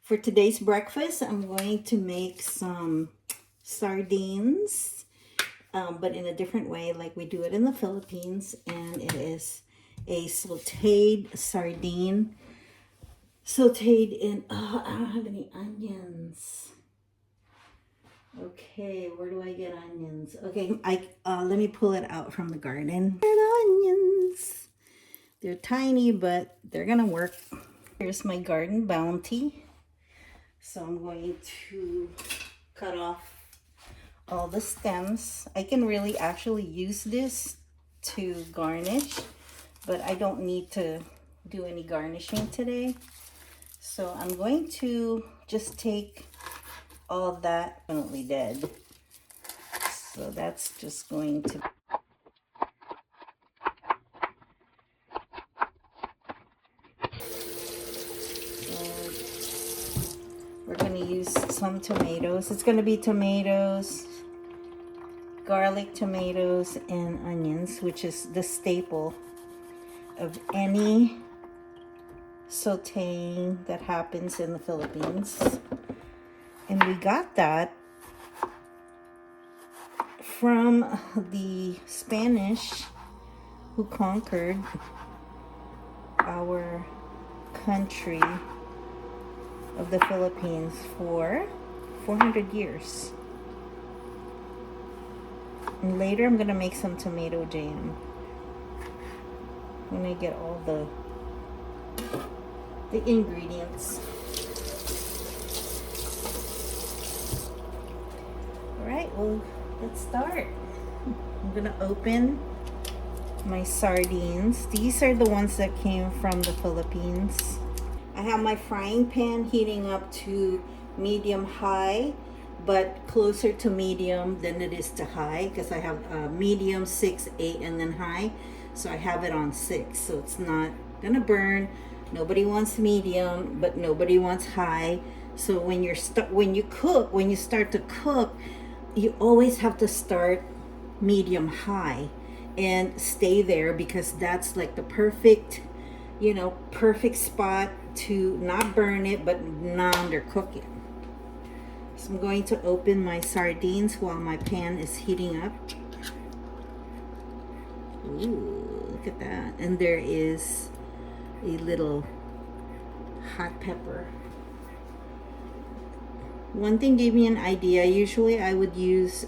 For today's breakfast, I'm going to make some sardines, but in a different way, like we do it in the Philippines. And it is a sauteed sardine, sauteed in, oh, I don't have any onions. Okay, where do I get onions? Okay, let me pull it out from the garden. Onions. They're tiny, but they're gonna work. Here's my garden bounty. So I'm going to cut off all the stems. I can really actually use this to garnish, but I don't need to do any garnishing today. So I'm going to just take all that, definitely dead. So that's just going to we're going to use some tomatoes. It's going to be tomatoes, garlic, tomatoes, and onions, which is the staple of any sauteing that happens in the Philippines. And we got that from the Spanish who conquered our country of the Philippines for 400 years. And later I'm gonna make some tomato jam when I get all the ingredients. All right, well, let's start. I'm gonna open my sardines. These are the ones that came from the Philippines. I have my frying pan heating up to medium high, but closer to medium than it is to high, because I have medium, 6, 8, and then high. So I have it on 6, so it's not gonna burn. Nobody wants medium, but nobody wants high. So when you start to cook, you always have to start medium high and stay there, because that's like the perfect spot to not burn it but not undercook it. So I'm going to open my sardines while my pan is heating up. Ooh, look at that. And there is a little hot pepper. One thing gave me an idea. Usually I would use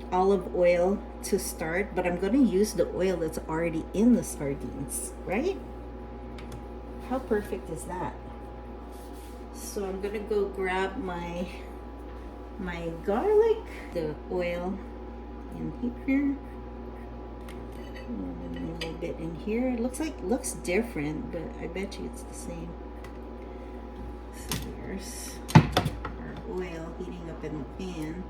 olive oil to start, but I'm going to use the oil that's already in the sardines, right? How perfect is that? So I'm going to go grab my garlic, the oil in here, and a little bit in here. It looks different, but I bet you it's the same. So there's our oil heating up in the pan.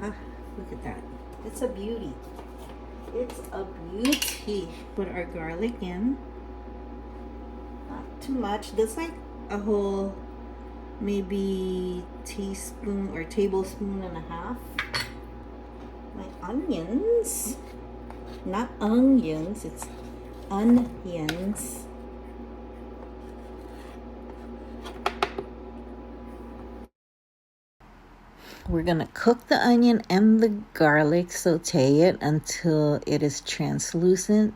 Look at that. It's a beauty. It's a beauty. Put our garlic in. Not too much. That's like a whole maybe teaspoon or tablespoon and a half. My onions. Not onions, it's onions. We're going to cook the onion and the garlic, saute it until it is translucent.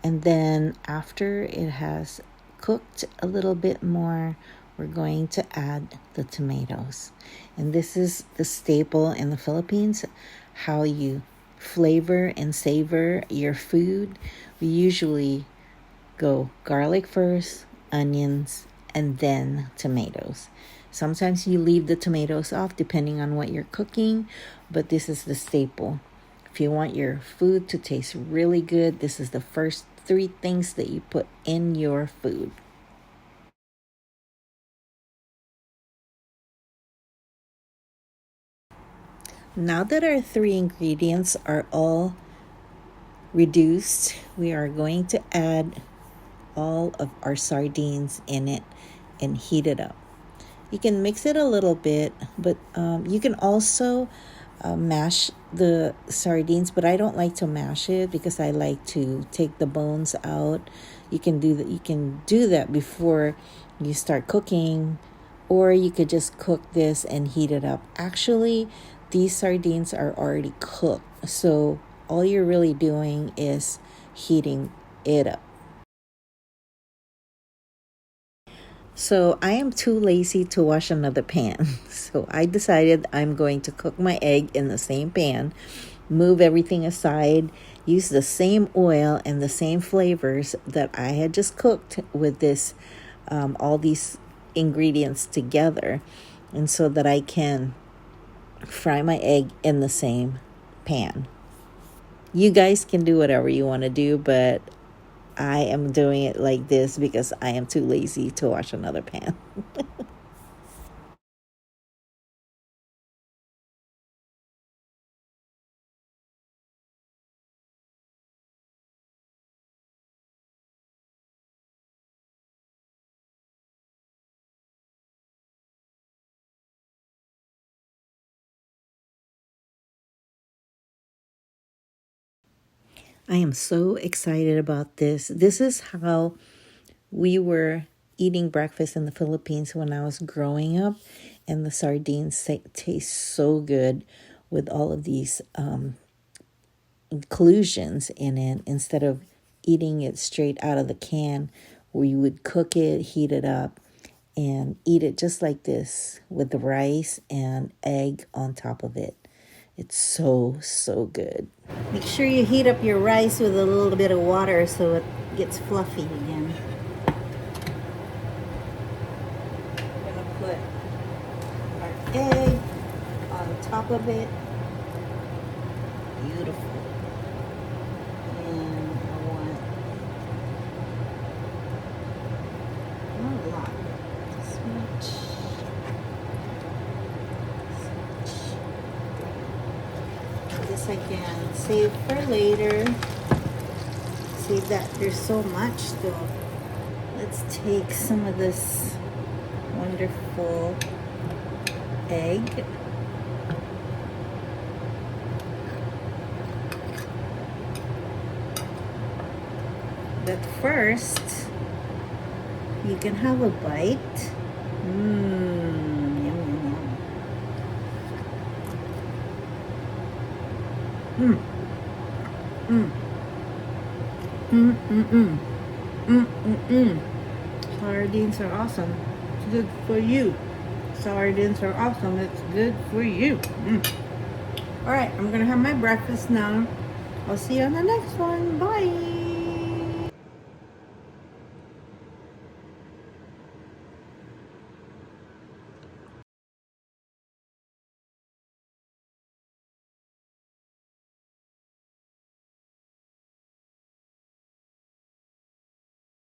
And then after it has cooked a little bit more, we're going to add the tomatoes. And this is the staple in the Philippines, how you flavor and savor your food. We usually go garlic first, onions, and then tomatoes. Sometimes you leave the tomatoes off depending on what you're cooking, but this is the staple. If you want your food to taste really good, this is the first 3 things that you put in your food. Now that our 3 ingredients are all reduced, we are going to add all of our sardines in it and heat it up. You can mix it a little bit, but you can also mash the sardines, but I don't like to mash it because I like to take the bones out. You can do that. You can do that before you start cooking, or you could just cook this and heat it up. Actually, these sardines are already cooked, so all you're really doing is heating it up. So I am too lazy to wash another pan. So I decided I'm going to cook my egg in the same pan, move everything aside, use the same oil and the same flavors that I had just cooked with this, all these ingredients together, and so that I can fry my egg in the same pan. You guys can do whatever you want to do, but I am doing it like this because I am too lazy to wash another pan. I am so excited about this. This is how we were eating breakfast in the Philippines when I was growing up, and the sardines taste so good with all of these inclusions in it. Instead of eating it straight out of the can, we would cook it, heat it up, and eat it just like this with the rice and egg on top of it. It's so, so good. Make sure you heat up your rice with a little bit of water so it gets fluffy again. We're gonna put our egg on top of it. Beautiful. And I want not a lot, this much. This I can save for later. Save that. There's so much though. Let's take some of this wonderful egg. But first, you can have a bite. Yum, yum, yum. Mmm. Mmm. Mmm. Mmm. Mmm. Mmm. Mmm. Sardines are awesome. It's good for you. Sardines are awesome. It's good for you. All right, I'm gonna have my breakfast now. I'll see you on the next one. Bye.